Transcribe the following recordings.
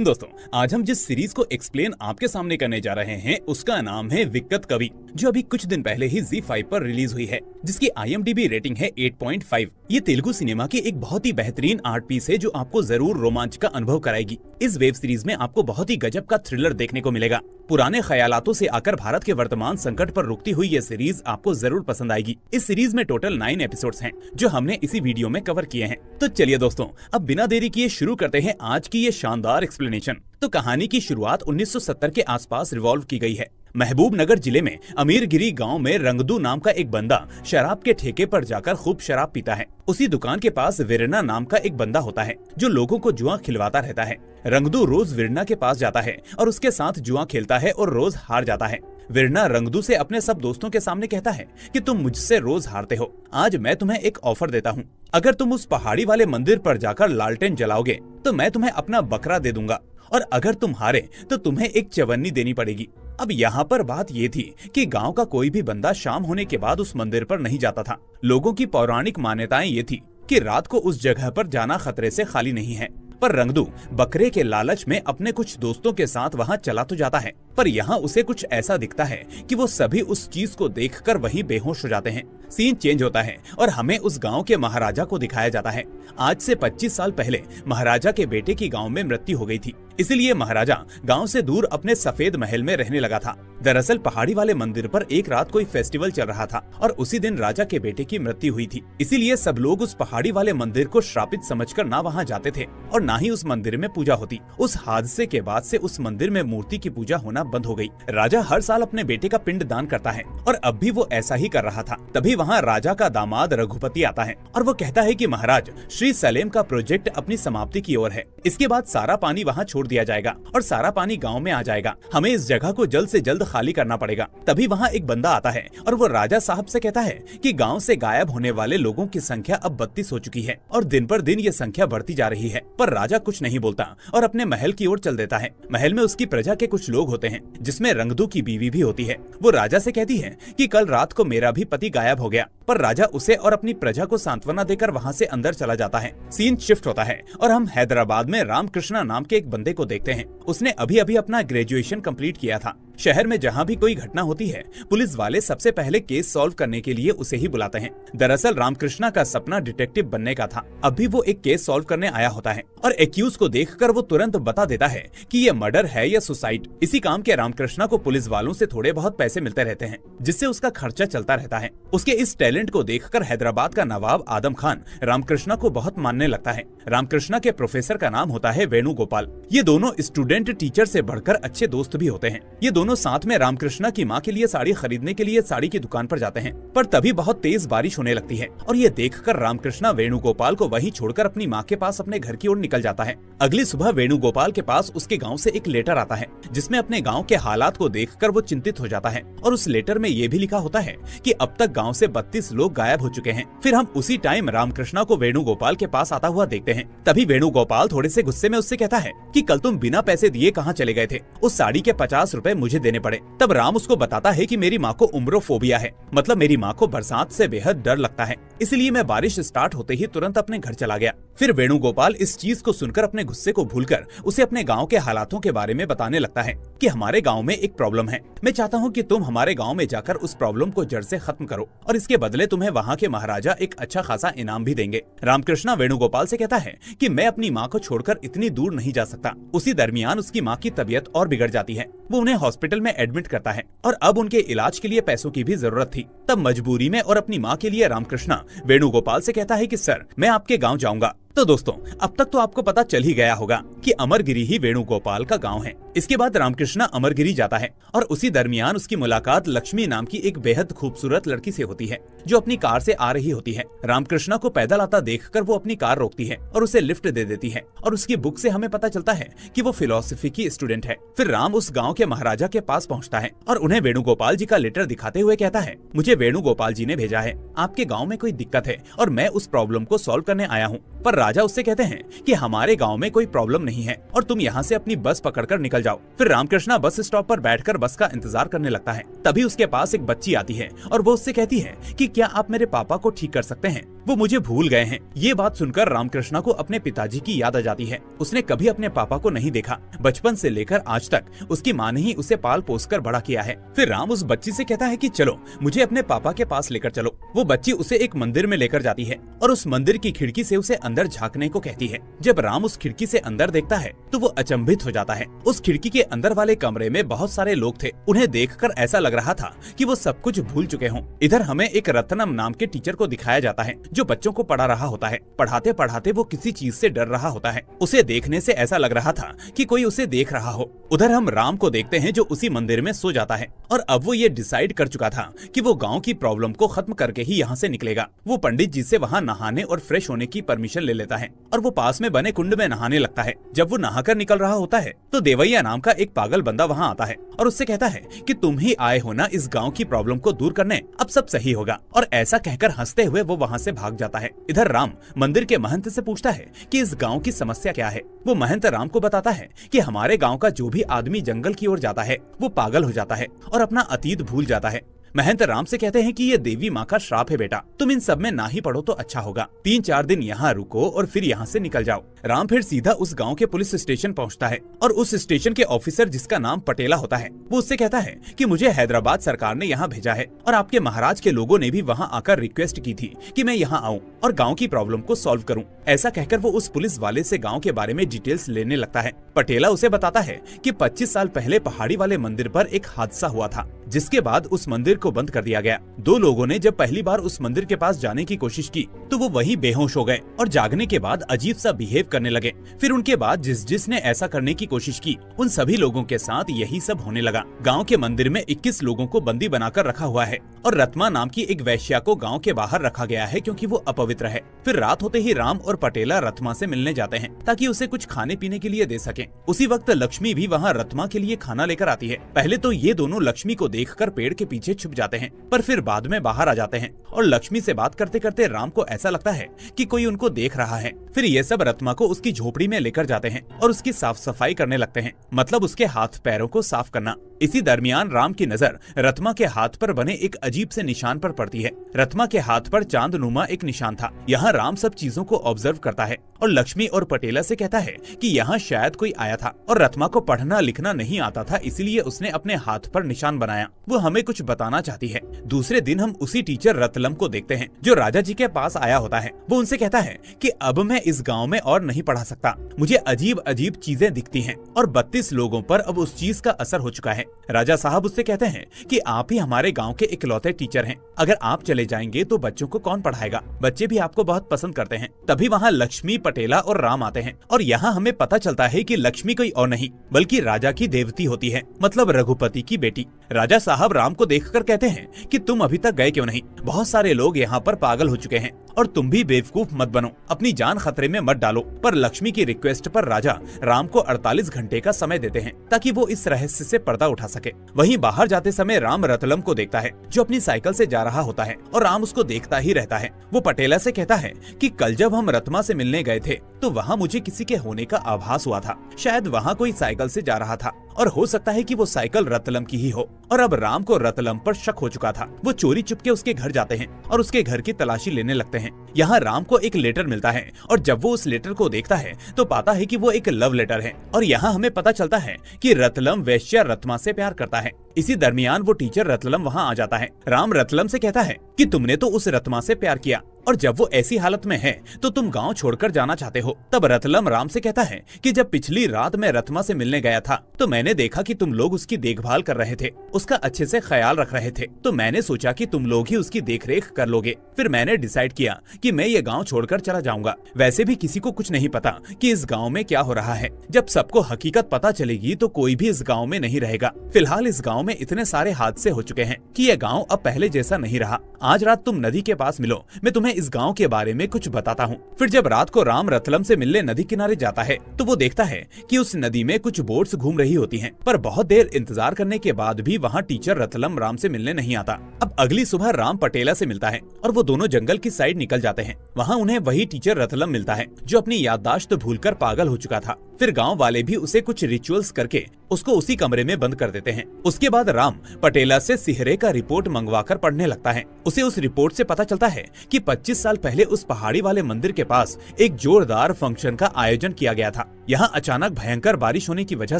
दोस्तों, आज हम जिस सीरीज को एक्सप्लेन आपके सामने करने जा रहे हैं उसका नाम है विक्कत कवि, जो अभी कुछ दिन पहले ही ZEE5 पर रिलीज हुई है, जिसकी IMDb रेटिंग है 8.5। ये तेलुगु सिनेमा की एक बहुत ही बेहतरीन आर्ट पीस है जो आपको जरूर रोमांच का अनुभव कराएगी। इस वेब सीरीज में आपको बहुत ही गजब का थ्रिलर देखने को मिलेगा। पुराने ख्यालातों से आकर भारत के वर्तमान संकट पर रुकती हुई ये सीरीज आपको जरूर पसंद आएगी। इस सीरीज में टोटल 9 एपिसोड्स हैं, जो हमने इसी वीडियो में कवर किए हैं। तो चलिए दोस्तों, अब बिना देरी किए शुरू करते हैं आज की ये शानदार एक्सप्लेनेशन। तो कहानी की शुरुआत 1970 के आसपास रिवॉल्व की गई है। महबूबनगर जिले में अमीरगिरी गांव में रंगदू नाम का एक बंदा शराब के ठेके पर जाकर खूब शराब पीता है। उसी दुकान के पास वीरना नाम का एक बंदा होता है जो लोगों को जुआ खिलवाता रहता है। रंगदू रोज वीरना के पास जाता है और उसके साथ जुआ खेलता है और रोज हार जाता है। वीरना रंगदू से अपने सब दोस्तों के सामने कहता है कि तुम मुझसे रोज हारते हो, आज मैं तुम्हें एक ऑफर देता हूँ। अगर तुम उस पहाड़ी वाले मंदिर पर जाकर लालटेन जलाओगे तो मैं तुम्हें अपना बकरा दे दूंगा, और अगर तुम हारे तो तुम्हें एक चवन्नी देनी पड़ेगी। अब यहाँ पर बात ये थी कि गांव का कोई भी बंदा शाम होने के बाद उस मंदिर पर नहीं जाता था। लोगों की पौराणिक मान्यताएं ये थी कि रात को उस जगह पर जाना खतरे से खाली नहीं है। पर रंगदू बकरे के लालच में अपने कुछ दोस्तों के साथ वहां चला तो जाता है, पर यहाँ उसे कुछ ऐसा दिखता है कि वो सभी उस चीज को देखकर वहीं बेहोश हो जाते हैं। सीन चेंज होता है और हमें उस गांव के महाराजा को दिखाया जाता है। आज से 25 साल पहले महाराजा के बेटे की गांव में मृत्यु हो गई थी, इसलिए महाराजा गांव से दूर अपने सफेद महल में रहने लगा था। दरअसल पहाड़ी वाले मंदिर पर एक रात कोई फेस्टिवल चल रहा था और उसी दिन राजा के बेटे की मृत्यु हुई थी। इसीलिए सब लोग उस पहाड़ी वाले मंदिर को श्रापित समझकर ना वहां जाते थे और ना ही उस मंदिर में पूजा होती। उस हादसे के बाद से उस मंदिर में मूर्ति की पूजा होना बंद हो गई। राजा हर साल अपने बेटे का पिंड दान करता है और अब भी वो ऐसा ही कर रहा था। तभी वहाँ राजा का दामाद रघुपति आता है और वो कहता है कि महाराज, श्री सलेम का प्रोजेक्ट अपनी समाप्ति की ओर है। इसके बाद सारा पानी वहाँ छोड़ दिया जाएगा और सारा पानी गाँव में आ जाएगा। हमें इस जगह को जल्द से जल्द खाली करना पड़ेगा। तभी वहाँ एक बंदा आता है और वो राजा साहब से कहता है कि गाँव से गायब होने वाले लोगों की संख्या अब 32 हो चुकी है और दिन पर दिन ये संख्या बढ़ती जा रही है। पर राजा कुछ नहीं बोलता और अपने महल की ओर चल देता है। महल में उसकी प्रजा के कुछ लोग होते हैं, जिसमें रंगदू की बीवी भी होती है। वो राजा से कहती है कि कल रात को मेरा भी पति गायब हो गया, पर राजा उसे और अपनी प्रजा को सांत्वना देकर वहाँ से अंदर चला जाता है। सीन शिफ्ट होता है और हम हैदराबाद में रामकृष्णा नाम के एक बंदे को देखते हैं। उसने अभी अभी अपना ग्रेजुएशन कंप्लीट किया था। शहर में जहाँ भी कोई घटना होती है, पुलिस वाले सबसे पहले केस सॉल्व करने के लिए उसे ही बुलाते हैं। दरअसल रामकृष्णा का सपना डिटेक्टिव बनने का था। अभी वो एक केस सॉल्व करने आया होता है और एक्यूज को देखकर वो तुरंत बता देता है कि ये मर्डर है या सुसाइड। इसी काम के रामकृष्णा को पुलिस वालों से थोड़े बहुत पैसे मिलते रहते हैं, जिससे उसका खर्चा चलता रहता है। उसके इस टैलेंट को देखकर हैदराबाद का नवाब आदम खान रामकृष्णा को बहुत मानने लगता है। रामकृष्णा के प्रोफेसर का नाम होता है वेणुगोपाल। ये दोनों स्टूडेंट टीचर से बढ़कर अच्छे दोस्त भी होते हैं। ये दोनों साथ में रामकृष्णा की माँ के लिए साड़ी खरीदने के लिए साड़ी की दुकान पर जाते हैं। पर तभी बहुत तेज बारिश होने लगती है और ये देखकर रामकृष्णा वेणुगोपाल को वहीं छोड़कर अपनी माँ के पास अपने घर की ओर निकल जाता है। अगली सुबह वेणुगोपाल के पास उसके गाँव से एक लेटर आता है, जिसमें अपने गाँव के हालात को देखकर वो चिंतित हो जाता है और उस लेटर में ये भी लिखा होता है कि अब तक गाँव से 32 लोग गायब हो चुके हैं। फिर हम उसी टाइम रामकृष्णा को वेणुगोपाल के पास आता हुआ देखते हैं। तभी वेणुगोपाल थोड़े से गुस्से में उससे कहता है कि कल तुम बिना पैसे दिए कहाँ चले गए थे, उस साड़ी के 50 रुपए मुझे देने पड़े। तब राम उसको बताता है कि मेरी माँ को उम्रोफोबिया है, मतलब मेरी माँ को बरसात से बेहद डर लगता है, इसलिए मैं बारिश स्टार्ट होते ही तुरंत अपने घर चला गया। फिर वेणुगोपाल इस चीज को सुनकर अपने गुस्से को भूलकर उसे अपने गांव के हालातों के बारे में बताने लगता है कि हमारे गांव में एक प्रॉब्लम है, मैं चाहता हूं कि तुम हमारे गांव में जाकर उस प्रॉब्लम को जड़ से खत्म करो और इसके बदले तुम्हें वहां के महाराजा एक अच्छा खासा इनाम भी देंगे। रामकृष्णा वेणुगोपाल से कहता है कि मैं अपनी माँ को छोड़कर इतनी दूर नहीं जा सकता। उसी दरमियान उसकी माँ की तबीयत और बिगड़ जाती है। वो उन्हें हॉस्पिटल में एडमिट करता है और अब उनके इलाज के लिए पैसों की भी जरूरत थी। तब मजबूरी में और अपनी माँ के लिए रामकृष्णा वेणुगोपाल से कहता है कि सर, मैं आपके गाँव जाऊंगा। तो दोस्तों, अब तक तो आपको पता चल ही गया होगा कि अमरगिरी ही वेणुगोपाल का गांव है। इसके बाद रामकृष्णा अमरगिरी जाता है और उसी दरमियान उसकी मुलाकात लक्ष्मी नाम की एक बेहद खूबसूरत लड़की से होती है, जो अपनी कार से आ रही होती है। रामकृष्णा को पैदल आता देखकर वो अपनी कार रोकती है और उसे लिफ्ट दे देती है और उसकी बुक से हमें पता चलता है कि वो फिलोसफी की स्टूडेंट है। फिर राम उस गाँव के महाराजा के पास पहुँचता है और उन्हें वेणुगोपाल जी का लेटर दिखाते हुए कहता है, मुझे वेणुगोपाल जी ने भेजा है, आपके गाँव में कोई दिक्कत है और मैं उस प्रॉब्लम को सॉल्व करने आया हूँ। पर राजा उससे कहते हैं कि हमारे गांव में कोई प्रॉब्लम नहीं है और तुम यहाँ से अपनी बस पकड़कर निकल जाओ। फिर रामकृष्णा बस स्टॉप पर बैठकर बस का इंतजार करने लगता है। तभी उसके पास एक बच्ची आती है और वो उससे कहती है कि क्या आप मेरे पापा को ठीक कर सकते हैं। वो मुझे भूल गए हैं। ये बात सुनकर रामकृष्णा को अपने पिताजी की याद आ जाती है। उसने कभी अपने पापा को नहीं देखा। बचपन से लेकर आज तक उसकी माँ ने ही उसे पाल पोस कर बड़ा किया है। फिर राम उस बच्ची से कहता है कि चलो मुझे अपने पापा के पास लेकर चलो। वो बच्ची उसे एक मंदिर में लेकर जाती है और उस मंदिर की खिड़की से उसे अंदर झांकने को कहती है। जब राम उस खिड़की से अंदर देखता है तो वो अचंभित हो जाता है। उस खिड़की के अंदर वाले कमरे में बहुत सारे लोग थे। उन्हें देखकर ऐसा लग रहा था कि वो सब कुछ भूल चुके हों। इधर हमें एक रत्नम नाम के टीचर को दिखाया जाता है जो बच्चों को पढ़ा रहा होता है। पढ़ाते पढ़ाते वो किसी चीज से डर रहा होता है। उसे देखने से ऐसा लग रहा था कि कोई उसे देख रहा हो। उधर हम राम को देखते हैं जो उसी मंदिर में सो जाता है और अब वो ये डिसाइड कर चुका था कि वो गांव की प्रॉब्लम को खत्म करके ही यहाँ से निकलेगा। वो पंडित जी से वहाँ नहाने और फ्रेश होने की परमिशन ले लेता है और वो पास में बने कुंड में नहाने लगता है। जब वो नहाकर निकल रहा होता है तो देवैया नाम का एक पागल बंदा वहाँ आता है और उससे कहता है कि तुम ही आए हो ना इस गांव की प्रॉब्लम को दूर करने, अब सब सही होगा। और ऐसा कहकर हंसते हुए वो वहाँ से भाग जाता है। इधर राम मंदिर के महंत से पूछता है कि इस गांव की समस्या क्या है। वो महंत राम को बताता है कि हमारे गांव का जो भी आदमी जंगल की ओर जाता है वो पागल हो जाता है और अपना अतीत भूल जाता है। महंत राम से कहते हैं कि ये देवी माँ का श्राप है बेटा, तुम इन सब में ना ही पढ़ो तो अच्छा होगा। 3-4 दिन यहाँ रुको और फिर यहाँ से निकल जाओ। राम फिर सीधा उस गांव के पुलिस स्टेशन पहुँचता है और उस स्टेशन के ऑफिसर जिसका नाम पटेला होता है वो उससे कहता है कि मुझे हैदराबाद सरकार ने यहाँ भेजा है और आपके महाराज के लोगों ने भी वहाँ आकर रिक्वेस्ट की थी कि मैं यहाँ आऊँ और गाँव की प्रॉब्लम को सॉल्व करूँ। ऐसा कहकर वो उस पुलिस वाले से गाँव के बारे में डिटेल्स लेने लगता है। पटेला उसे बताता है कि 25 साल पहले पहाड़ी वाले मंदिर पर एक हादसा हुआ था जिसके बाद उस मंदिर को बंद कर दिया गया। 2 लोगों ने जब पहली बार उस मंदिर के पास जाने की कोशिश की तो वो वहीं बेहोश हो गए और जागने के बाद अजीब सा बिहेव करने लगे। फिर उनके बाद जिसने ऐसा करने की कोशिश की उन सभी लोगों के साथ यही सब होने लगा। गांव के मंदिर में 21 लोगों को बंदी बनाकर रखा हुआ है और रत्मा नाम की एक वैश्या को गाँव के बाहर रखा गया है क्योंकि वो अपवित्र है। फिर रात होते ही राम और पटेला रत्मा से मिलने जाते हैं ताकि उसे कुछ खाने पीने के लिए दे सके। उसी वक्त लक्ष्मी भी वहाँ रत्मा के लिए खाना लेकर आती है। पहले तो ये दोनों लक्ष्मी को देखकर पेड़ के पीछे छुप जाते हैं पर फिर बाद में बाहर आ जाते हैं और लक्ष्मी से बात करते करते राम को ऐसा लगता है कि कोई उनको देख रहा है। फिर ये सब रत्मा को उसकी झोपड़ी में लेकर जाते हैं और उसकी साफ सफाई करने लगते हैं, मतलब उसके हाथ पैरों को साफ करना। इसी दरमियान राम की नजर रत्मा के हाथ पर बने एक अजीब से निशान पर पड़ती है। रत्मा के हाथ पर चांदनुमा एक निशान था। यहाँ राम सब चीजों को ऑब्जर्व करता है और लक्ष्मी और पटेला से कहता है कि यहाँ शायद कोई आया था और रत्मा को पढ़ना लिखना नहीं आता था इसलिए उसने अपने हाथ पर निशान बनाया। वो हमें कुछ बताना चाहती है। दूसरे दिन हम उसी टीचर रतलम को देखते हैं जो राजा जी के पास आया होता है। वो उनसे कहता है कि अब मैं इस गाँव में और नहीं पढ़ा सकता, मुझे अजीब अजीब चीजें दिखती हैं और 32 लोगों पर अब उस चीज का असर हो चुका है। राजा साहब उससे कहते हैं कि आप ही हमारे गांव के इकलौते टीचर हैं, अगर आप चले जाएंगे तो बच्चों को कौन पढ़ाएगा, बच्चे भी आपको बहुत पसंद करते हैं। तभी वहाँ लक्ष्मी, पटेला और राम आते हैं और यहाँ हमें पता चलता है कि लक्ष्मी कोई और नहीं बल्कि राजा की देवती होती है, मतलब रघुपति की बेटी। राजा साहब राम को देखकर कहते हैं कि तुम अभी तक गए क्यों नहीं, बहुत सारे लोग यहाँ पर पागल हो चुके हैं और तुम भी बेवकूफ मत बनो, अपनी जान खतरे में मत डालो। पर लक्ष्मी की रिक्वेस्ट पर राजा राम को 48 घंटे का समय देते हैं ताकि वो इस रहस्य से पर्दा उठा सके। वहीं बाहर जाते समय राम रतलम को देखता है जो अपनी साइकिल से जा रहा होता है और राम उसको देखता ही रहता है। वो पटेला से कहता है कि कल जब हम रत्मा से मिलने गए थे तो वहाँ मुझे किसी के होने का आभास हुआ था, शायद वहाँ कोई साइकिल से जा रहा था और हो सकता है कि वो साइकिल रतलम की ही हो। और अब राम को रतलम पर शक हो चुका था। वो चोरी चुपके उसके घर जाते हैं और उसके घर की तलाशी लेने लगते हैं। यहाँ राम को एक लेटर मिलता है और जब वो उस लेटर को देखता है तो पाता है कि वो एक लव लेटर है और यहाँ हमें पता चलता है कि रतलम वैश्या रत्मा से प्यार करता है। इसी दरमियान वो टीचर रतलम वहाँ आ जाता है। राम रतलम से कहता है कि तुमने तो उस रत्मा से प्यार किया और जब वो ऐसी हालत में है तो तुम गांव छोड़कर जाना चाहते हो। तब रतलम राम से कहता है कि जब पिछली रात मैं रत्मा से मिलने गया था तो मैंने देखा कि तुम लोग उसकी देखभाल कर रहे थे, उसका अच्छे से ख्याल रख रहे थे, तो मैंने सोचा कि तुम लोग ही उसकी देखरेख कर लोगे। फिर मैंने डिसाइड किया कि मैं ये गाँव छोड़कर चला जाऊंगा। वैसे भी किसी को कुछ नहीं पता कि इस गाँव में क्या हो रहा है। जब सबको हकीकत पता चलेगी तो कोई भी इस गाँव में नहीं रहेगा। फिलहाल इस गाँव में इतने सारे हादसे हो चुके हैं कि यह गाँव अब पहले जैसा नहीं रहा। आज रात तुम नदी के पास मिलो, मैं तुम्हें इस गांव के बारे में कुछ बताता हूँ। फिर जब रात को राम रतलम से मिलने नदी किनारे जाता है तो वो देखता है कि उस नदी में कुछ बोट्स घूम रही होती हैं, पर बहुत देर इंतजार करने के बाद भी वहाँ टीचर रतलम राम से मिलने नहीं आता। अब अगली सुबह राम पटेला से मिलता है और वो दोनों जंगल की साइड निकल जाते हैं। वहाँ उन्हें वही टीचर रतलम मिलता है जो अपनी याददाश्त भूलकर पागल हो चुका था। फिर गाँव वाले भी उसे कुछ रिचुअल्स करके उसको उसी कमरे में बंद कर देते हैं। उसके बाद राम पटेला से सिहरे का रिपोर्ट मंगवाकर पढ़ने लगता है। उसे उस रिपोर्ट से पता चलता है कि 25 साल पहले उस पहाड़ी वाले मंदिर के पास एक जोरदार फंक्शन का आयोजन किया गया था। यहाँ अचानक भयंकर बारिश होने की वजह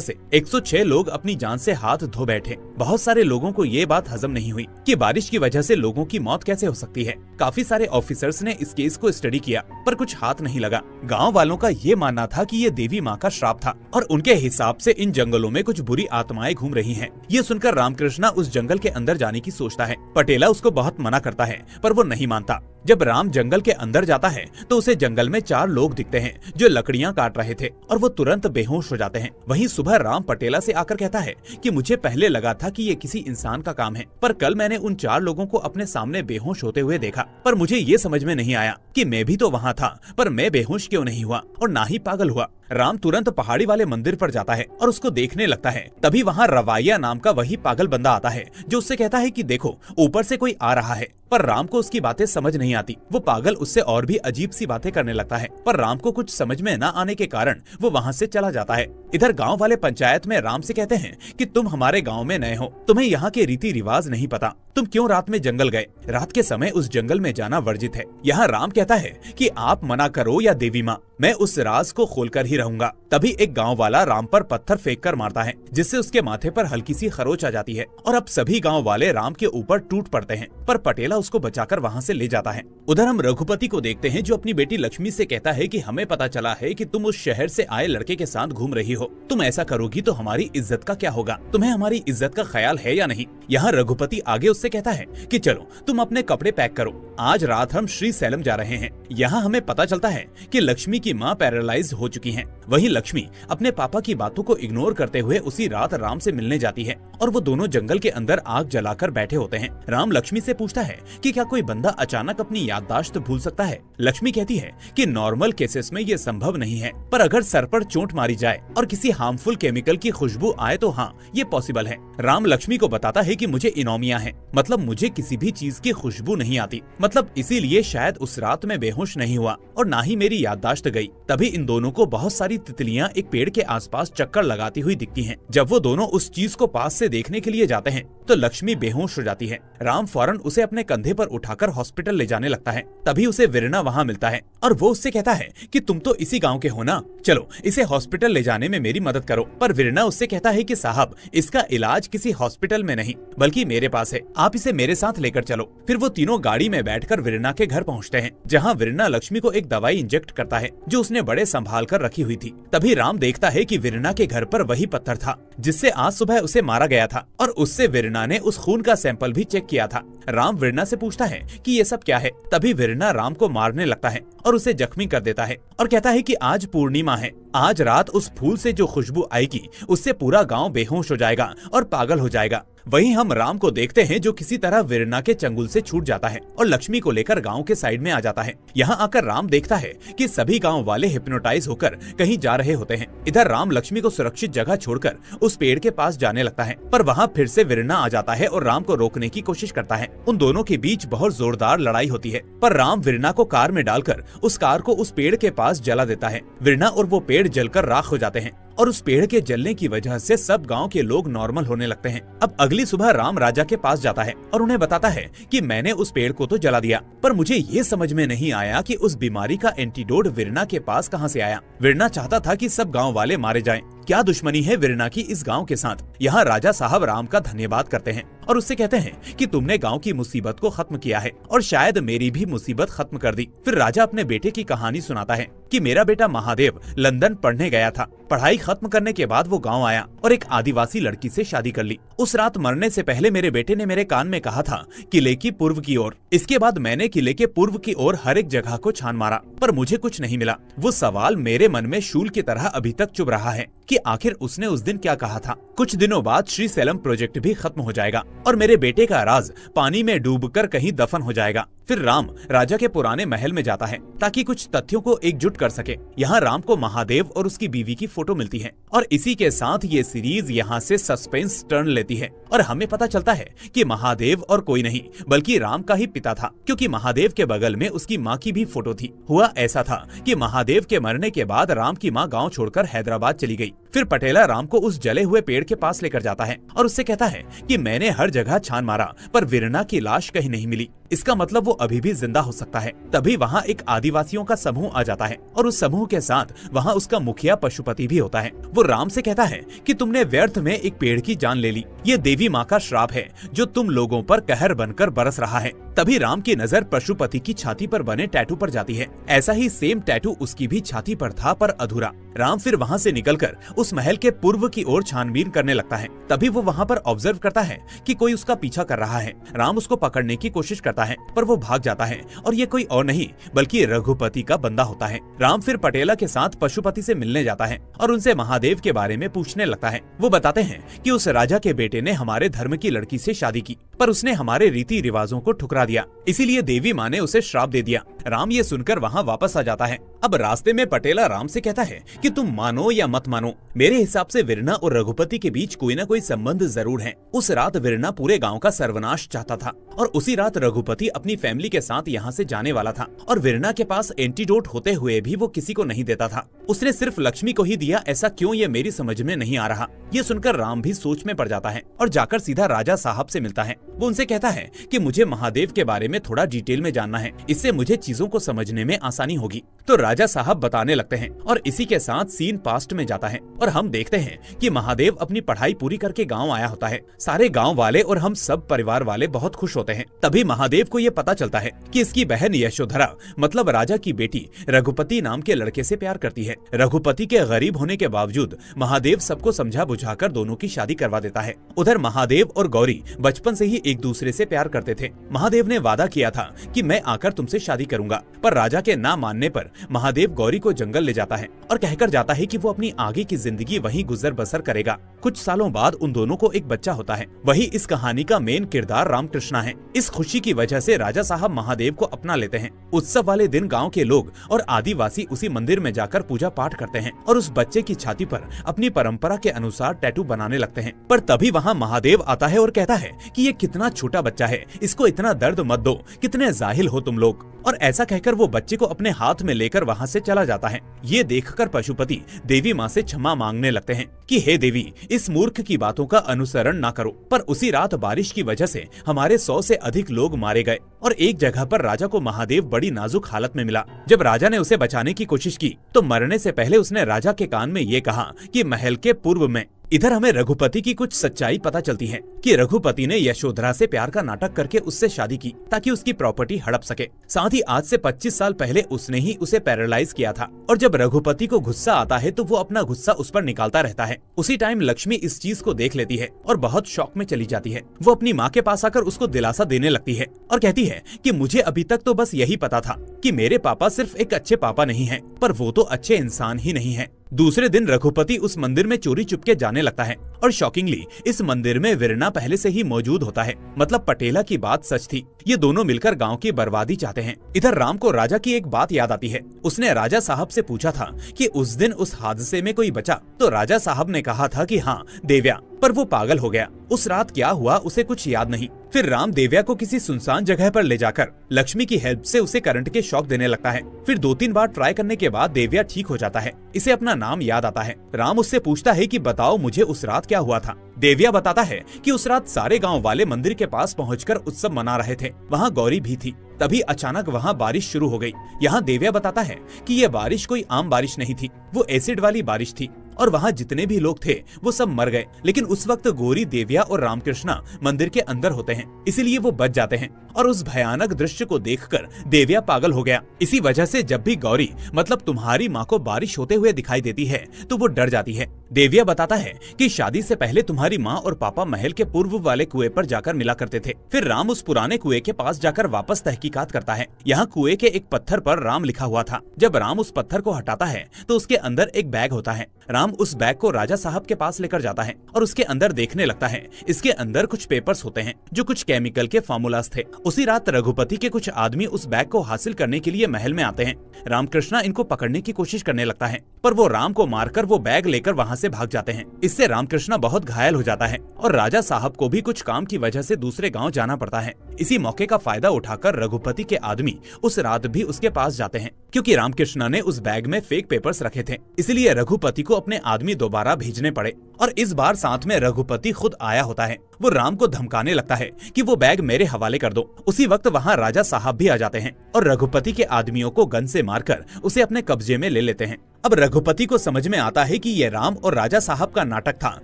से 106 लोग अपनी जान से हाथ धो बैठे। बहुत सारे लोगों को ये बात हजम नहीं हुई कि बारिश की वजह से लोगों की मौत कैसे हो सकती है। काफी सारे ऑफिसर्स ने इस केस को स्टडी किया पर कुछ हाथ नहीं लगा। गांव वालों का ये मानना था कि ये देवी माँ का श्राप था और उनके हिसाब से इन जंगलों में कुछ बुरी आत्माएं घूम रही हैं। ये सुनकर रामकृष्णा उस जंगल के अंदर जाने की सोचता है। पटेला उसको बहुत मना करता है पर वो नहीं मानता। जब राम जंगल के अंदर जाता है तो उसे जंगल में 4 लोग दिखते हैं जो लकड़ियां काट रहे थे और वो तुरंत बेहोश हो जाते हैं। वहीं सुबह राम पटेला से आकर कहता है कि मुझे पहले लगा था कि ये किसी इंसान का काम है, पर कल मैंने उन 4 लोगों को अपने सामने बेहोश होते हुए देखा, पर मुझे ये समझ में नहीं आया कि मैं भी तो वहाँ था, पर मैं बेहोश क्यों नहीं हुआ और ना ही पागल हुआ। राम तुरंत पहाड़ी वाले मंदिर पर जाता है और उसको देखने लगता है। तभी वहाँ रवैया नाम का वही पागल बंदा आता है जो उससे कहता है कि देखो ऊपर से कोई आ रहा है, पर राम को उसकी बातें समझ नहीं आती। वो पागल उससे और भी अजीब सी बातें करने लगता है, पर राम को कुछ समझ में न आने के कारण वो वहाँ से चला जाता है। इधर गांव वाले पंचायत में राम से कहते हैं कि तुम हमारे गांव में नए हो, तुम्हें यहाँ के रीति रिवाज नहीं पता, तुम क्यों रात में जंगल गए? रात के समय उस जंगल में जाना वर्जित है। यहाँ राम कहता है कि आप मना करो या देवी माँ, मैं उस राज को खोलकर ही रहूंगा। तभी एक गांव वाला राम पर पत्थर फेंक कर मारता है जिससे उसके माथे पर हल्की सी खरोच आ जाती है और अब सभी गांव वाले राम के ऊपर टूट पड़ते हैं, पर पटेला उसको बचाकर वहां से ले जाता है। उधर हम रघुपति को देखते हैं जो अपनी बेटी लक्ष्मी से कहता है कि हमें पता चला है कि तुम उस शहर से आए लड़के के साथ घूम रही हो, तुम ऐसा करोगी तो हमारी इज्जत का क्या होगा? तुम्हें हमारी इज्जत का ख्याल है या नहीं? यहाँ रघुपति आगे उससे कहता है कि चलो तुम अपने कपड़े पैक करो, आज रात हम श्री सैलम जा रहे हैं। यहाँ हमें पता चलता है कि लक्ष्मी की माँ पैरालाइज हो चुकी हैं। वहीं लक्ष्मी अपने पापा की बातों को इग्नोर करते हुए उसी रात राम से मिलने जाती है और वो दोनों जंगल के अंदर आग जलाकर बैठे होते हैं। राम लक्ष्मी से पूछता है कि क्या कोई बंदा अचानक अपनी याददाश्त भूल सकता है? लक्ष्मी कहती है कि नॉर्मल केसेस में ये संभव नहीं है, पर अगर सर पर चोट मारी जाए और किसी हार्मफुल केमिकल की खुशबू आए तो हाँ, ये पॉसिबल है। राम लक्ष्मी को बताता है कि मुझे इनोमिया है, मतलब मुझे किसी भी चीज की खुशबू नहीं आती, मतलब इसीलिए शायद उस रात में बेहोश नहीं हुआ और ना ही मेरी याददाश्त गई। तभी इन दोनों को बहुत सारी तितलियां एक पेड़ के आसपास चक्कर लगाती हुई दिखती हैं। जब वो दोनों उस चीज को पास से देखने के लिए जाते हैं तो लक्ष्मी बेहोश हो जाती है। राम फौरन उसे अपने कंधे पर उठाकर हॉस्पिटल ले जाने लगता है। तभी उसे वीरना वहाँ मिलता है और वो उससे कहता है कि तुम तो इसी गांव के हो ना, चलो इसे हॉस्पिटल ले जाने में मेरी मदद करो। पर वीरना उससे कहता है कि साहब इसका इलाज किसी हॉस्पिटल में नहीं बल्कि मेरे पास है, आप इसे मेरे साथ लेकर चलो। फिर वो तीनों गाड़ी में बैठकर वीरना के घर पहुँचते हैं जहाँ वीरना लक्ष्मी को एक दवाई इंजेक्ट करता है जो उसने बड़े संभाल कर रखी हुई थी। तभी राम देखता है कि वीरना के घर पर वही पत्थर था जिससे आज सुबह उसे मारा गया था और उससे वीरना ने उस खून का सैंपल भी चेक किया था। राम वीरना से पूछता है कि ये सब क्या है। तभी वीरना राम को मारने लगता है और उसे जख्मी कर देता है और कहता है कि आज पूर्णिमा है, आज रात उस फूल से जो खुशबू आएगी उससे पूरा गांव बेहोश हो जाएगा और पागल हो जाएगा। वहीं हम राम को देखते हैं जो किसी तरह वीरना के चंगुल से छूट जाता है और लक्ष्मी को लेकर गांव के साइड में आ जाता है। यहाँ आकर राम देखता है कि सभी गांव वाले हिप्नोटाइज होकर कहीं जा रहे होते हैं। इधर राम लक्ष्मी को सुरक्षित जगह छोड़कर उस पेड़ के पास जाने लगता है, पर वहाँ फिर से वीरना आ जाता है और राम को रोकने की कोशिश करता है। उन दोनों के बीच बहुत जोरदार लड़ाई होती है, पर राम वीरना को कार में डालकर उस कार को उस पेड़ के पास जला देता है। वीरना और वो पेड़ जलकर राख हो जाते हैं और उस पेड़ के जलने की वजह से सब गांव के लोग नॉर्मल होने लगते हैं। अब अगली सुबह राम राजा के पास जाता है और उन्हें बताता है कि मैंने उस पेड़ को तो जला दिया, पर मुझे ये समझ में नहीं आया कि उस बीमारी का एंटीडोट वीरना के पास कहाँ से आया। वीरना चाहता था कि सब गांव वाले मारे जाएं। क्या दुश्मनी है वीरना की इस गांव के साथ? यहाँ राजा साहब राम का धन्यवाद करते हैं और उससे कहते हैं कि तुमने गांव की मुसीबत को खत्म किया है और शायद मेरी भी मुसीबत खत्म कर दी। फिर राजा अपने बेटे की कहानी सुनाता है कि मेरा बेटा महादेव लंदन पढ़ने गया था, पढ़ाई खत्म करने के बाद वो गांव आया और एक आदिवासी लड़की से शादी कर ली। उस रात मरने से पहले मेरे बेटे ने मेरे कान में कहा था किले की पूर्व की ओर। इसके बाद मैंने किले के पूर्व की ओर हर एक जगह को छान मारा, पर मुझे कुछ नहीं मिला। वो सवाल मेरे मन में शूल की तरह अभी तक चुभ रहा है कि आखिर उसने उस दिन क्या कहा था। कुछ दिनों बाद श्री सैलम प्रोजेक्ट भी खत्म हो जाएगा और मेरे बेटे का राज पानी में डूबकर कहीं दफन हो जाएगा। फिर राम राजा के पुराने महल में जाता है ताकि कुछ तथ्यों को एकजुट कर सके। यहाँ राम को महादेव और उसकी बीवी की फोटो मिलती है और इसी के साथ ये सीरीज यहाँ से सस्पेंस टर्न लेती है और हमें पता चलता है कि महादेव और कोई नहीं बल्कि राम का ही पिता था, क्योंकि महादेव के बगल में उसकी माँ की भी फोटो थी। हुआ ऐसा था कि महादेव के मरने के बाद राम की माँ गाँव छोड़कर हैदराबाद चली गई। फिर पटेला राम को उस जले हुए पेड़ के पास लेकर जाता है और उससे कहता है कि मैंने हर जगह छान मारा पर वीरना की लाश कहीं नहीं मिली, इसका मतलब वो अभी भी जिंदा हो सकता है। तभी वहाँ एक आदिवासियों का समूह आ जाता है और उस समूह के साथ वहाँ उसका मुखिया पशुपति भी होता है। वो राम से कहता है कि तुमने व्यर्थ में एक पेड़ की जान ले ली, ये देवी माँ का श्राप है जो तुम लोगों पर कहर बनकर बरस रहा है। तभी राम की नजर पशुपति की छाती पर बने टैटू पर जाती है। ऐसा ही सेम टैटू उसकी भी छाती पर था पर अधूरा। राम फिर वहाँ से निकलकर उस महल के पूर्व की ओर छानबीन करने लगता है। तभी वो वहाँ पर ऑब्जर्व करता है कि कोई उसका पीछा कर रहा है। राम उसको पकड़ने की कोशिश करता है पर वो भाग जाता है और ये कोई और नहीं बल्कि रघुपति का बंदा होता है। राम फिर पटेला के साथ पशुपति से मिलने जाता है और उनसे महादेव के बारे में पूछने लगता है। वो बताते हैं कि उस राजा के बेटे ने हमारे धर्म की लड़की से शादी की पर उसने हमारे रीति रिवाजों को ठुकरा दिया, इसीलिए देवी माँ ने उसे श्राप दे दिया। राम ये सुनकर वहाँ वापस आ जाता है। अब रास्ते में पटेला राम से कहता है कि तुम मानो या मत मानो, मेरे हिसाब से वीरना और रघुपति के बीच कोई ना कोई संबंध जरूर है। उस रात वीरना पूरे गांव का सर्वनाश चाहता था और उसी रात रघुपति अपनी फैमिली के साथ यहाँ से जाने वाला था और वीरना के पास एंटीडोट होते हुए भी वो किसी को नहीं देता था, उसने सिर्फ लक्ष्मी को ही दिया। ऐसा क्यों, ये मेरी समझ में नहीं आ रहा। ये सुनकर राम भी सोच में पड़ जाता है और जाकर सीधा राजा साहब से मिलता है। वो उनसे कहता है कि मुझे महादेव के बारे में थोड़ा डिटेल में जानना है, इससे मुझे चीजों को समझने में आसानी होगी। तो राजा साहब बताने लगते हैं और इसी के साथ सीन पास्ट में जाता है और हम देखते हैं कि महादेव अपनी पढ़ाई पूरी करके गांव आया होता है। सारे गांव वाले और हम सब परिवार वाले बहुत खुश होते हैं। तभी महादेव को ये पता चलता है कि इसकी बहन यशोधरा मतलब राजा की बेटी रघुपति नाम के लड़के से प्यार करती है। रघुपति के गरीब होने के बावजूद महादेव सबको समझा बुझाकर दोनों की शादी करवा देता है। उधर महादेव और गौरी बचपन से ही एक दूसरे से प्यार करते थे। महादेव ने वादा किया था कि मैं आकर तुमसे शादी करूंगा, पर राजा के ना मानने पर महादेव गौरी को जंगल ले जाता है और कहकर जाता है कि वो अपनी आगे की जिंदगी वहीं गुजर बसर करेगा। कुछ सालों बाद उन दोनों को एक बच्चा होता है। वही इस कहानी का मेन किरदार रामकृष्णा है। इस खुशी की वजह से राजा साहब महादेव को अपना लेते हैं। उत्सव वाले दिन गांव के लोग और आदिवासी उसी मंदिर में जाकर पूजा पाठ करते हैं और उस बच्चे की छाती पर अपनी परंपरा के अनुसार टैटू बनाने लगते हैं। पर तभी वहाँ महादेव आता है और कहता है कि ये कितना छोटा बच्चा है, इसको इतना दर्द मत दो, कितने जाहिल हो तुम लोग। और ऐसा कहकर वो बच्चे को अपने हाथ में लेकर वहाँ से चला जाता है। ये देखकर पशुपति देवी माँ से क्षमा मांगने लगते हैं कि हे देवी, इस मूर्ख की बातों का अनुसरण ना करो। पर उसी रात बारिश की वजह से हमारे 100 से अधिक लोग मारे गए और एक जगह पर राजा को महादेव बड़ी नाजुक हालत में मिला। जब राजा ने उसे बचाने की कोशिश की तो मरने से पहले उसने राजा के कान में ये कहा कि महल के पूर्व में। इधर हमें रघुपति की कुछ सच्चाई पता चलती है कि रघुपति ने यशोधरा से प्यार का नाटक करके उससे शादी की ताकि उसकी प्रॉपर्टी हड़प सके। साथ ही आज से 25 साल पहले उसने ही उसे पैरालाइज किया था और जब रघुपति को गुस्सा आता है तो वो अपना गुस्सा उस पर निकालता रहता है। उसी टाइम लक्ष्मी इस चीज को देख लेती है और बहुत शौक में चली जाती है। वो अपनी माँ के पास आकर उसको दिलासा देने लगती है और कहती है कि मुझे अभी तक तो बस यही पता था कि मेरे पापा सिर्फ एक अच्छे पापा नहीं है, पर वो तो अच्छे इंसान ही नहीं है। दूसरे दिन रघुपति उस मंदिर में चोरी चुपके जाने लगता है और शॉकिंगली इस मंदिर में वीरना पहले से ही मौजूद होता है। मतलब पटेला की बात सच थी। ये दोनों मिलकर गांव की बर्बादी चाहते हैं। इधर राम को राजा की एक बात याद आती है। उसने राजा साहब से पूछा था कि उस दिन उस हादसे में कोई बचा, तो राजा साहब ने कहा था कि हाँ देव्या, पर वो पागल हो गया। उस रात क्या हुआ उसे कुछ याद नहीं। फिर राम देव्या को किसी सुनसान जगह पर ले जाकर लक्ष्मी की हेल्प से उसे करंट के शॉक देने लगता है। फिर 2-3 बार ट्राई करने के बाद देव्या ठीक हो जाता है। इसे अपना नाम याद आता है। राम उससे पूछता है कि बताओ मुझे उस रात क्या हुआ था। देव्या बताता है कि उस रात सारे गांव वाले मंदिर के पास पहुंचकर उत्सव मना रहे थे। वहाँ गौरी भी थी। तभी अचानक वहाँ बारिश शुरू हो गई। यहाँ देव्या बताता है कि ये बारिश कोई आम बारिश नहीं थी, वो एसिड वाली बारिश थी और वहाँ जितने भी लोग थे वो सब मर गए। लेकिन उस वक्त गौरी, देव्या और रामकृष्णा मंदिर के अंदर होते हैं, इसीलिए वो बच जाते हैं। और उस भयानक दृश्य को देखकर देव्या पागल हो गया। इसी वजह से जब भी गौरी मतलब तुम्हारी माँ को बारिश होते हुए दिखाई देती है तो वो डर जाती है। देव्या बताता है कि शादी से पहले तुम्हारी माँ और पापा महल के पूर्व वाले कुएं पर जाकर मिला करते थे। फिर राम उस पुराने कुएं के पास जाकर वापस तहकीकात करता है। यहाँ कुएं के एक पत्थर पर राम लिखा हुआ था। जब राम उस पत्थर को हटाता है तो उसके अंदर एक बैग होता है। राम उस बैग को राजा साहब के पास लेकर जाता है और उसके अंदर देखने लगता है। इसके अंदर कुछ पेपर्स होते हैं जो कुछ केमिकल के फार्मूलाज थे। उसी रात रघुपति के कुछ आदमी उस बैग को हासिल करने के लिए महल में आते हैं। रामकृष्णा इनको पकड़ने की कोशिश करने लगता है, पर वो राम को मारकर वो बैग लेकर वहाँ से भाग जाते हैं। इससे रामकृष्णा बहुत घायल हो जाता है और राजा साहब को भी कुछ काम की वजह से दूसरे गाँव जाना पड़ता है। इसी मौके का फायदा उठाकर रघुपति के आदमी उस रात भी उसके पास जाते हैं। क्योंकि रामकृष्ण ने उस बैग में फेक पेपर्स रखे थे। इसलिए रघुपति को अपने आदमी दोबारा भेजने पड़े और इस बार साथ में रघुपति खुद आया होता है। वो राम को धमकाने लगता है कि वो बैग मेरे हवाले कर दो। उसी वक्त वहाँ राजा साहब भी आ जाते हैं और रघुपति के आदमियों को गन से मारकर उसे अपने कब्जे में ले लेते हैं। अब रघुपति को समझ में आता है कि ये राम और राजा साहब का नाटक था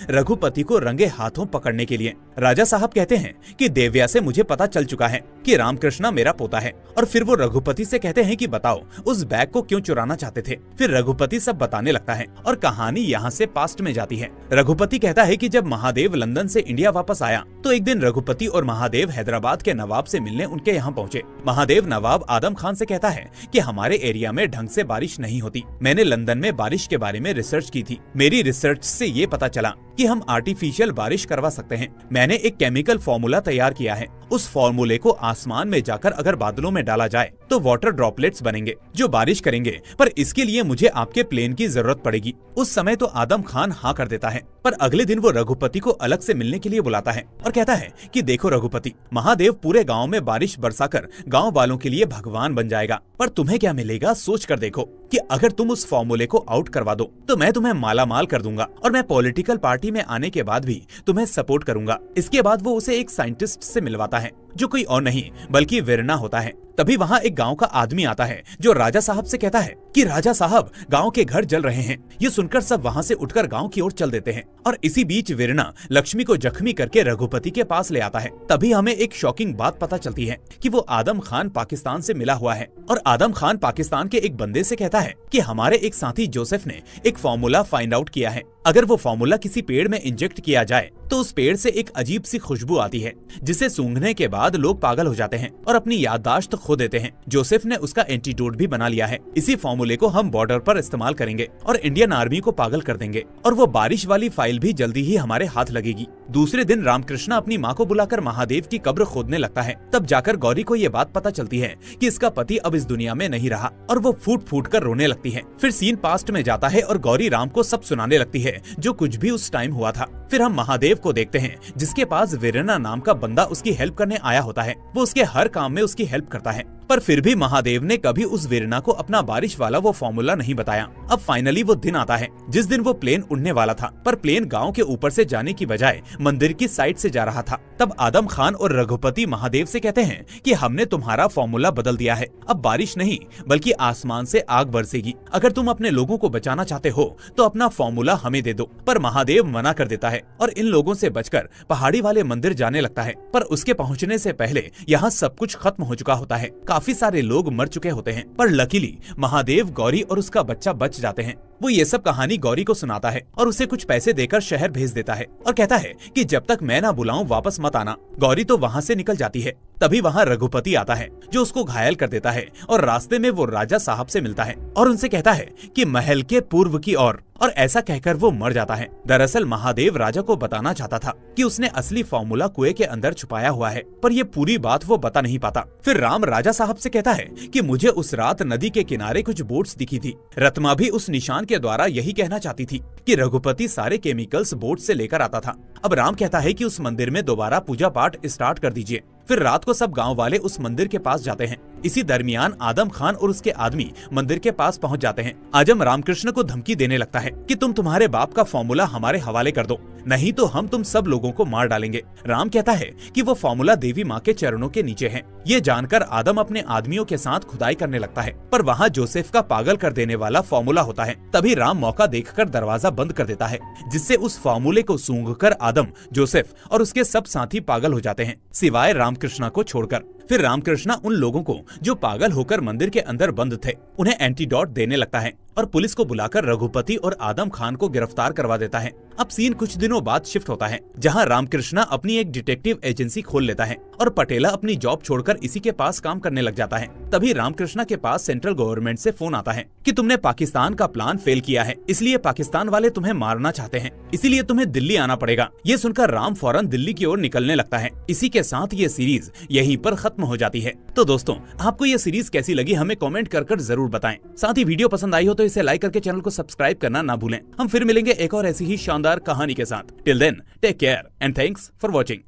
रघुपति को रंगे हाथों पकड़ने के लिए। राजा साहब कहते हैं कि देव्या से मुझे पता चल चुका है कि रामकृष्ण मेरा पोता है। और फिर वो रघुपति से कहते हैं कि बताओ उस बैग को क्यों चुराना चाहते थे। फिर रघुपति सब बताने लगता है और कहानी यहाँ से पास्ट में जाती है। रघुपति कहता है कि जब महादेव लंदन से इंडिया वापस आया तो एक दिन रघुपति और महादेव हैदराबाद के नवाब से मिलने उनके यहाँ पहुँचे। महादेव नवाब आदम खान से कहता है कि हमारे एरिया में ढंग से बारिश नहीं होती। मैंने लंदन में बारिश के बारे में रिसर्च की थी। मेरी रिसर्च से ये पता चला कि हम आर्टिफिशियल बारिश करवा सकते हैं। मैंने एक केमिकल फॉर्मूला तैयार किया है। उस फॉर्मूले को आसमान में जाकर अगर बादलों में डाला जाए तो वाटर ड्रॉपलेट्स बनेंगे जो बारिश करेंगे, पर इसके लिए मुझे आपके प्लेन की जरूरत पड़ेगी। उस समय तो आदम खान हाँ कर देता है, पर अगले दिन वो रघुपति को अलग से मिलने के लिए बुलाता है और कहता है कि देखो रघुपति, महादेव पूरे गांव में बारिश बरसाकर गांव वालों के लिए भगवान बन जाएगा, पर तुम्हें क्या मिलेगा सोच कर देखो कि अगर तुम उस फॉर्मूले को आउट करवा दो तो मैं तुम्हें माला माल कर दूंगा और मैं पॉलिटिकल पार्टी में आने के बाद भी तुम्हें सपोर्ट करूंगा। इसके बाद वो उसे एक साइंटिस्ट से मिलवाता है जो कोई और नहीं बल्कि वीरना होता है। तभी वहाँ एक गांव का आदमी आता है जो राजा साहब से कहता है कि राजा साहब, गांव के घर जल रहे हैं। ये सुनकर सब वहाँ से उठकर गांव की ओर चल देते हैं और इसी बीच वीरना लक्ष्मी को जख्मी करके रघुपति के पास ले आता है। तभी हमें एक शॉकिंग बात पता चलती है कि वो आदम खान पाकिस्तान से मिला हुआ है और आदम खान पाकिस्तान के एक बंदे से कहता है कि हमारे एक साथी जोसेफ ने एक फॉर्मूला फाइंड आउट किया है। अगर वो फॉर्मूला किसी पेड़ में इंजेक्ट किया जाए तो उस पेड़ से एक अजीब सी खुशबू आती है जिसे सूंघने के बाद लोग पागल हो जाते हैं और अपनी याददाश्त खो देते हैं। जोसेफ ने उसका एंटीडोट भी बना लिया है। इसी फॉर्मूले को हम बॉर्डर पर इस्तेमाल करेंगे और इंडियन आर्मी को पागल कर देंगे और वो बारिश वाली फाइल भी जल्दी ही हमारे हाथ लगेगी। दूसरे दिन रामकृष्ण अपनी माँ को बुलाकर महादेव की कब्र खोदने लगता है। तब जाकर गौरी को ये बात पता चलती है कि इसका पति अब इस दुनिया में नहीं रहा और वो फूट फूट कर रोने लगती है। फिर सीन पास्ट में जाता है और गौरी राम को सब सुनाने लगती है जो कुछ भी उस टाइम हुआ था। फिर हम महादेव को देखते हैं जिसके पास वीरना नाम का बंदा उसकी हेल्प करने आया होता है। वो उसके हर काम में उसकी हेल्प करता है, पर फिर भी महादेव ने कभी उस वीरना को अपना बारिश वाला वो फॉर्मूला नहीं बताया। अब फाइनली वो दिन आता है जिस दिन वो प्लेन उड़ने वाला था, पर प्लेन गांव के ऊपर से जाने की बजाय मंदिर की साइड से जा रहा था। तब आदम खान और रघुपति महादेव से कहते हैं कि हमने तुम्हारा फॉर्मूला बदल दिया है। अब बारिश नहीं बल्कि आसमान से आग बरसेगी। अगर तुम अपने लोगों को बचाना चाहते हो तो अपना फॉर्मूला हमें दे दो। पर महादेव मना कर देता है और इन लोगों से बचकर पहाड़ी वाले मंदिर जाने लगता है। पर उसके पहुंचने से पहले यहाँ सब कुछ खत्म हो चुका होता है। काफी सारे लोग मर चुके होते हैं, पर लकीली महादेव, गौरी और उसका बच्चा बच जाते हैं। वो ये सब कहानी गौरी को सुनाता है और उसे कुछ पैसे देकर शहर भेज देता है और कहता है कि जब तक मैं ना बुलाऊं वापस मत आना। गौरी तो वहाँ से निकल जाती है। तभी वहाँ रघुपति आता है जो उसको घायल कर देता है और रास्ते में वो राजा साहब से मिलता है और उनसे कहता है कि महल के पूर्व की ओर, और ऐसा कहकर वो मर जाता है। दरअसल महादेव राजा को बताना चाहता था कि उसने असली फॉर्मूला कुएं के अंदर छुपाया हुआ है, पर ये पूरी बात वो बता नहीं पाता। फिर राम राजा साहब से कहता है कि मुझे उस रात नदी के किनारे कुछ बोट्स दिखी थी। रत्मा भी उस निशान के द्वारा यही कहना चाहती थी कि रघुपति सारे केमिकल्स बोट से लेकर आता था। अब राम कहता है कि उस मंदिर में दोबारा पूजा पाठ स्टार्ट कर दीजिए। फिर रात को सब गांव वाले उस मंदिर के पास जाते हैं। इसी दरमियान आदम खान और उसके आदमी मंदिर के पास पहुंच जाते हैं। आजम रामकृष्ण को धमकी देने लगता है कि तुम तुम्हारे बाप का फॉर्मूला हमारे हवाले कर दो, नहीं तो हम तुम सब लोगों को मार डालेंगे। राम कहता है कि वो फॉर्मूला देवी माँ के चरणों के नीचे है। ये जानकर आदम अपने आदमियों के साथ खुदाई करने लगता है, पर वहाँ जोसेफ का पागल कर देने वाला फॉर्मूला होता है। तभी राम मौका देखकर दरवाजा बंद कर देता है, जिससे उस फॉर्मूले को सूंघकर आदम, जोसेफ और उसके सब साथी पागल हो जाते हैं, सिवाय रामकृष्ण को छोड़कर। फिर रामकृष्ण उन लोगों को जो पागल होकर मंदिर के अंदर बंद थे उन्हें एंटीडोट देने लगता है और पुलिस को बुलाकर रघुपति और आदम खान को गिरफ्तार करवा देता है। अब सीन कुछ दिनों बाद शिफ्ट होता है, जहां रामकृष्ण अपनी एक डिटेक्टिव एजेंसी खोल लेता है और पटेला अपनी जॉब छोड़कर इसी के पास काम करने लग जाता है। तभी रामकृष्ण के पास सेंट्रल गवर्नमेंट से फोन आता है कि तुमने पाकिस्तान का प्लान फेल किया है, इसलिए पाकिस्तान वाले तुम्हें मारना चाहते हैं, इसीलिए तुम्हें दिल्ली आना पड़ेगा। ये सुनकर राम फौरन दिल्ली की ओर निकलने लगता है। इसी के साथ ये सीरीज यहीं पर खत्म हो जाती है। तो दोस्तों, आपको ये सीरीज कैसी लगी हमें कमेंट कर जरूर बताएं। साथ ही वीडियो पसंद आई हो तो इसे लाइक करके चैनल को सब्सक्राइब करना ना भूलें। हम फिर मिलेंगे एक और ऐसी ही शानदार कहानी के साथ। Till then, take care and thanks for watching.